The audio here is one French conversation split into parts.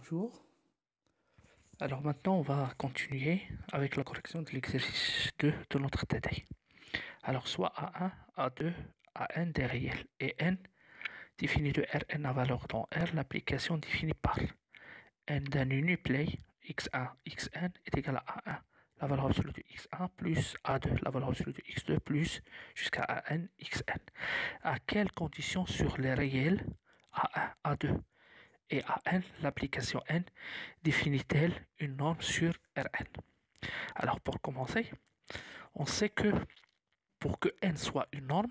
Bonjour. Alors maintenant, on va continuer avec la correction de l'exercice 2 de notre TD. Alors soit A1, A2, AN des réels et N défini de Rn à valeur dans R, l'application définie par N d'un uniplay x1, xn est égal à A1, la valeur absolue de x1 plus A2, la valeur absolue de x2 plus jusqu'à AN, xn. À quelles conditions sur les réels A1, A2 et AN, l'application N définit-elle une norme sur Rn? Alors pour commencer, on sait que pour que N soit une norme,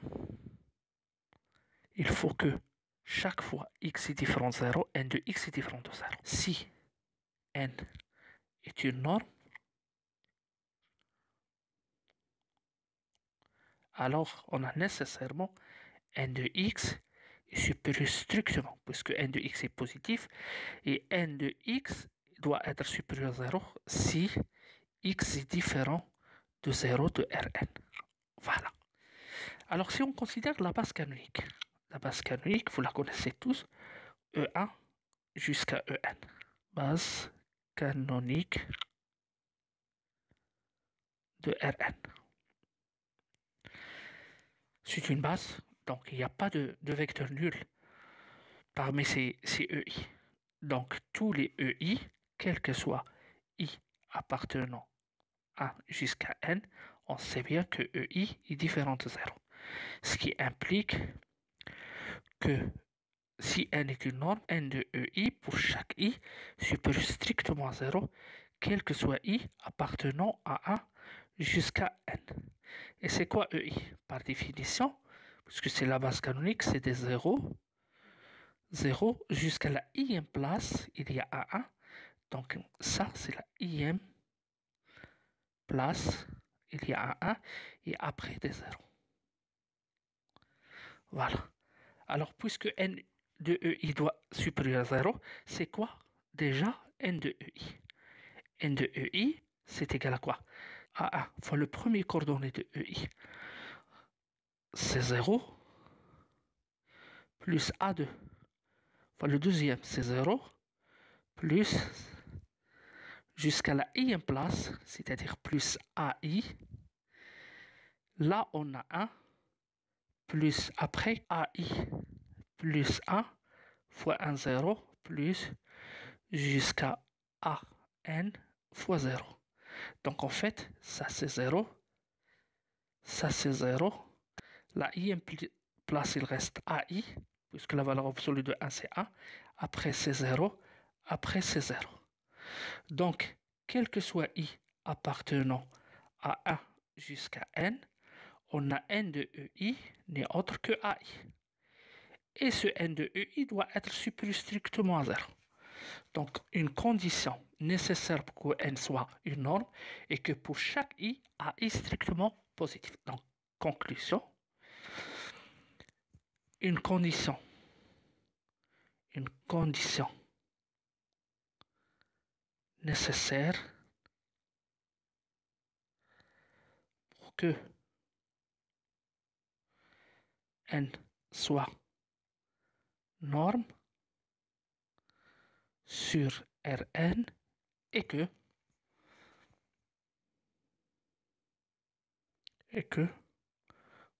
il faut que chaque fois x est différent de 0, N de x est différent de 0. Si N est une norme, alors on a nécessairement N de x est supérieur strictement, puisque N de x est positif, et N de x doit être supérieur à 0 si x est différent de 0 de Rn. Voilà. Alors si on considère la base canonique, vous la connaissez tous, E1 jusqu'à En. Base canonique de Rn. C'est une base, donc il n'y a pas de vecteur nul parmi ces EI. Donc tous les EI, quel que soit I appartenant à jusqu'à N, on sait bien que EI est différent de 0. Ce qui implique que si N est une norme, N de EI pour chaque I supérieur strictement à 0, quel que soit I appartenant à 1 jusqu'à N. Et c'est quoi EI? Par définition, puisque c'est la base canonique, c'est des 0, 0 jusqu'à la ième place, il y a A1. Donc ça, c'est la ième place, il y a A1, et après des 0. Voilà. Alors, puisque N de EI doit supérieur à 0, c'est quoi déjà N de EI? N de EI, c'est égal à quoi? A1 fois le premier coordonné de EI, c'est 0, plus A2 fois le deuxième, c'est 0, plus jusqu'à la ième place, c'est-à-dire plus AI. Là, on a 1, plus après AI, plus 1 fois 1, 0, plus jusqu'à AN fois 0. Donc en fait, ça c'est 0, ça c'est 0. La ième place, il reste AI, puisque la valeur absolue de 1 c'est 1. Après c'est 0, après c'est 0. Donc, quel que soit I appartenant à 1 jusqu'à N, on a N de EI n'est autre que AI. Et ce N de EI doit être supérieur strictement à 0. Donc, une condition nécessaire pour que N soit une norme est que pour chaque I, AI est strictement positif. Donc, conclusion, une condition nécessaire pour que N soit norme sur Rn et que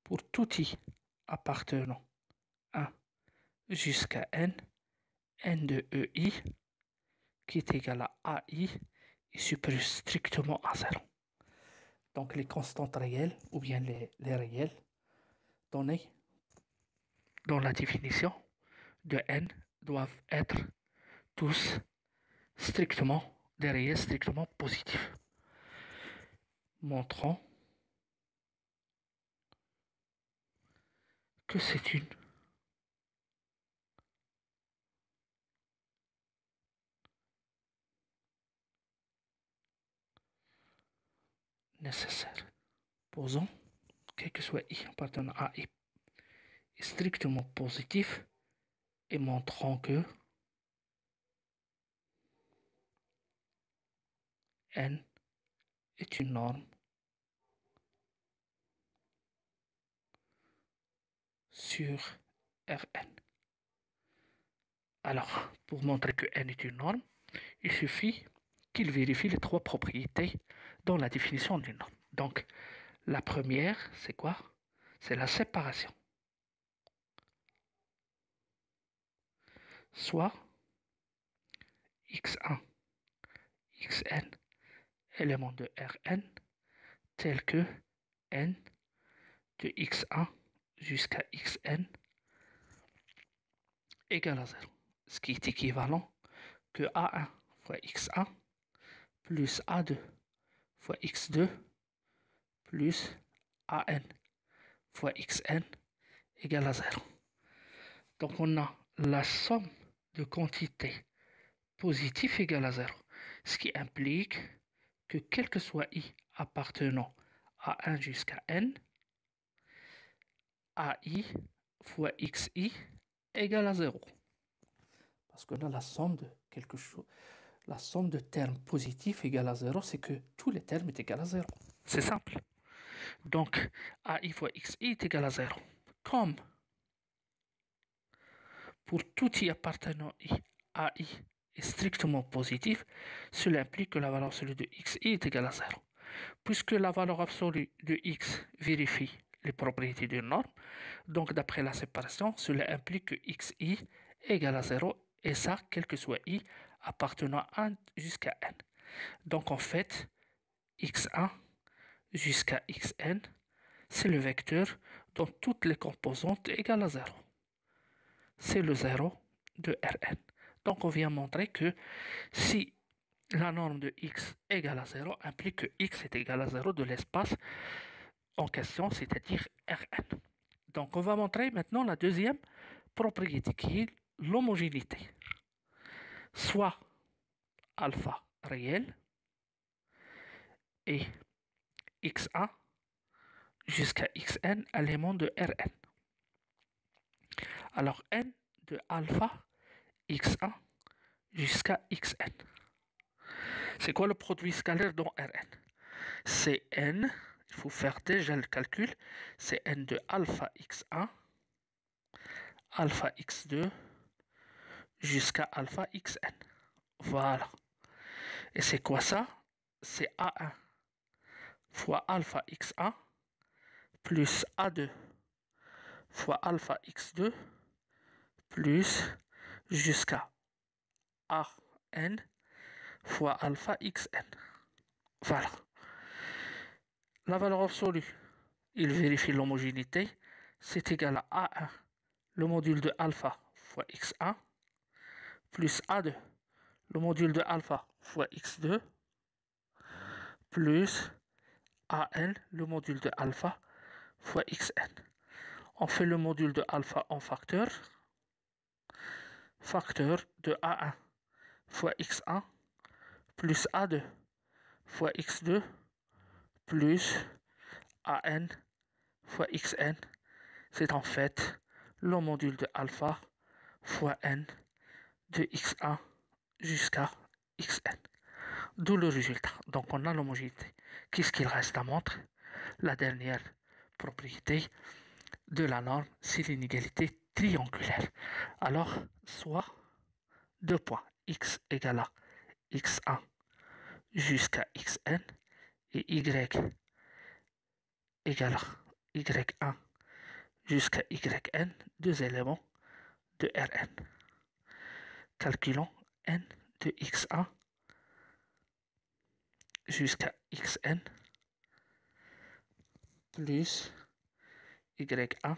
pour tout I appartenant à jusqu'à N, N de EI qui est égal à AI est supérieur strictement à 0. Donc les constantes réelles ou bien les réels données dans la définition de N doivent être tous strictement des réels strictement positifs, montrant que c'est une nécessaire. Posons, quel que soit I appartenant à I, est strictement positif et montrant que N est une norme sur Rn. Alors, pour montrer que N est une norme, il suffit qu'il vérifie les trois propriétés dans la définition d'une norme. Donc, la première, c'est quoi? C'est la séparation. Soit x1, xn, élément de Rn, tel que n de x1 jusqu'à xn égale à 0. Ce qui est équivalent que a1 fois x1 plus a2 fois x2 plus an fois xn égale à 0. Donc on a la somme de quantités positives égale à 0. Ce qui implique que quel que soit i appartenant à 1 jusqu'à n, ai fois xi égale à 0. Parce qu'on a la somme de quelque chose. La somme de termes positifs égale à 0, c'est que tous les termes sont égaux à 0. C'est simple. Donc, ai fois xi est égal à 0. Comme pour tout i appartenant à i est strictement positif, cela implique que la valeur absolue de xi est égale à 0. Puisque la valeur absolue de x vérifie les propriétés d'une norme, donc d'après la séparation, cela implique que xi est égal à 0, et ça, quel que soit i appartenant à 1 jusqu'à n. Donc en fait, x1 jusqu'à xn, c'est le vecteur dont toutes les composantes égales à 0. C'est le 0 de Rn. Donc on vient montrer que si la norme de x égale à 0 implique que x est égal à 0 de l'espace en question, c'est-à-dire Rn. Donc on va montrer maintenant la deuxième propriété qui est l'homogénéité. Soit alpha réel et x1 jusqu'à xn élément de Rn. Alors n de alpha x1 jusqu'à xn. C'est quoi le produit scalaire dans Rn? C'est n, il faut faire déjà le calcul, c'est n de alpha x1, alpha x2 jusqu'à alpha xn. Voilà. Et c'est quoi ça? C'est a1 fois alpha x1 plus a2 fois alpha x2 plus jusqu'à an fois alpha xn. Voilà. La valeur absolue, il vérifie l'homogénéité, c'est égal à A1, le module de alpha fois x1, plus A2, le module de alpha fois x2, plus AN, le module de alpha fois xn. On fait le module de alpha en facteur, facteur de A1 fois x1, plus A2 fois x2, plus AN fois xn, c'est en fait le module de alpha fois n de x1 jusqu'à xn. D'où le résultat. Donc on a l'homogénéité. Qu'est-ce qu'il reste à montrer? La dernière propriété de la norme, c'est l'inégalité triangulaire. Alors, soit deux points x égale à x1 jusqu'à xn et y égale à y1 jusqu'à yn, deux éléments de Rn. Calculons n de x1 jusqu'à xn plus y1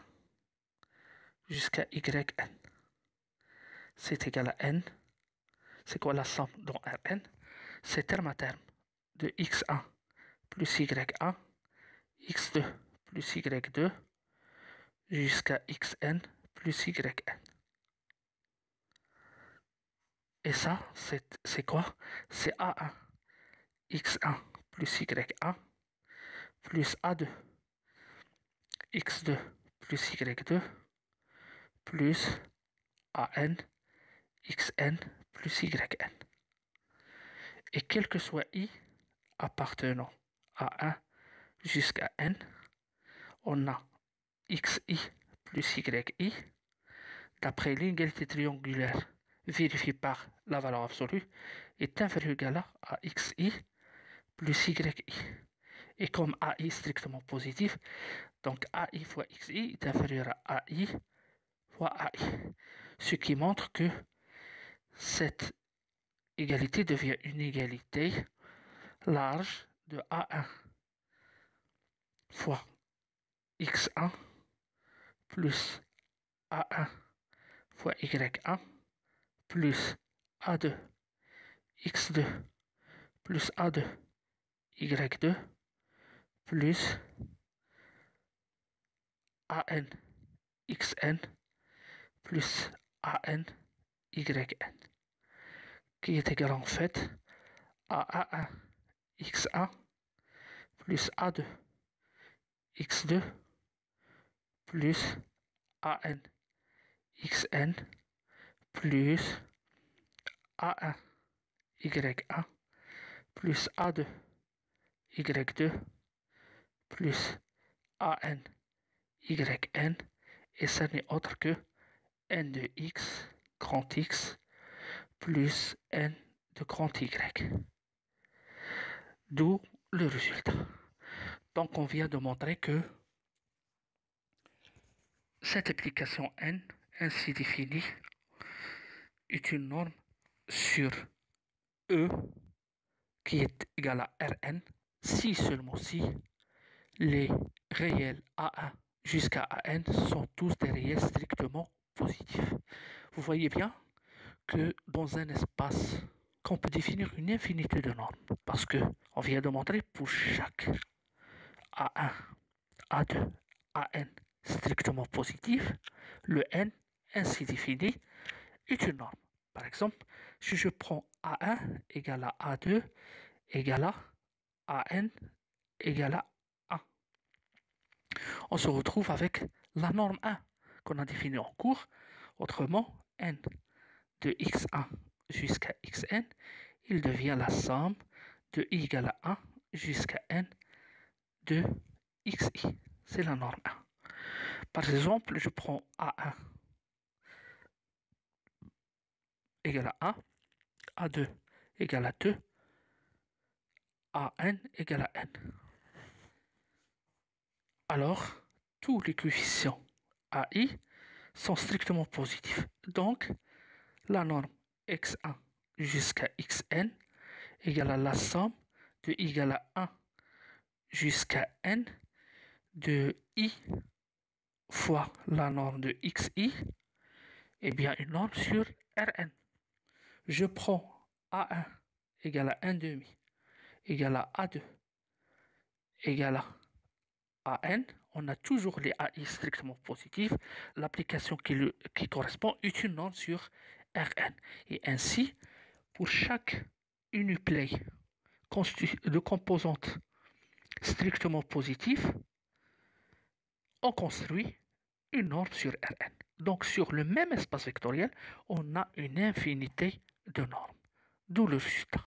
jusqu'à yn. C'est égal à n. C'est quoi la somme dans Rn? C'est terme à terme de x1 plus y1, x2 plus y2 jusqu'à xn plus yn. Et ça, c'est quoi? C'est a1 x1 plus y1 plus a2 x2 plus y2 plus an xn plus yn. Et quel que soit i appartenant à 1 jusqu'à n, on a xi plus yi d'après l'inégalité triangulaire vérifié par la valeur absolue est inférieur ou égal à xi plus yi. Et comme AI est strictement positif, donc AI fois xi est inférieur à AI fois AI. Ce qui montre que cette égalité devient une égalité large de A1 fois x1 plus A1 fois y1 plus A2 x2 plus A2 y2 plus AN xn plus AN yn, qui est égal en fait à A1 x1 plus A2 x2 plus AN xn plus A1 y1 plus A2 y2 plus AN yn, et ça n'est autre que n de x grand X plus n de grand Y. D'où le résultat. Donc on vient de montrer que cette application n ainsi définie est une norme sur E qui est égal à Rn si seulement si les réels A1 jusqu'à AN sont tous des réels strictement positifs. Vous voyez bien que dans un espace qu'on peut définir une infinité de normes, parce que on vient de montrer pour chaque A1, A2, AN strictement positif, le n ainsi défini est une norme. Par exemple, si je prends A1 égale à A2 égale à AN égale à 1, on se retrouve avec la norme 1 qu'on a définie en cours, autrement n de x1 jusqu'à xn, il devient la somme de i égale à 1 jusqu'à n de xi. C'est la norme 1. Par exemple, je prends A1 égale à 1, A2 égale à 2, AN égale à n. Alors, tous les coefficients AI sont strictement positifs. Donc, la norme x1 jusqu'à xn égale à la somme de i égale à 1 jusqu'à n de i fois la norme de xi, et bien une norme sur Rn. Je prends A1 égale à 1 demi égale à A2 égale à AN. On a toujours les AI strictement positifs. L'application qui correspond est une norme sur Rn. Et ainsi, pour chaque uniplay de composantes strictement positives, on construit une norme sur Rn. Donc sur le même espace vectoriel, on a une infinité de normes. D'où le résultat.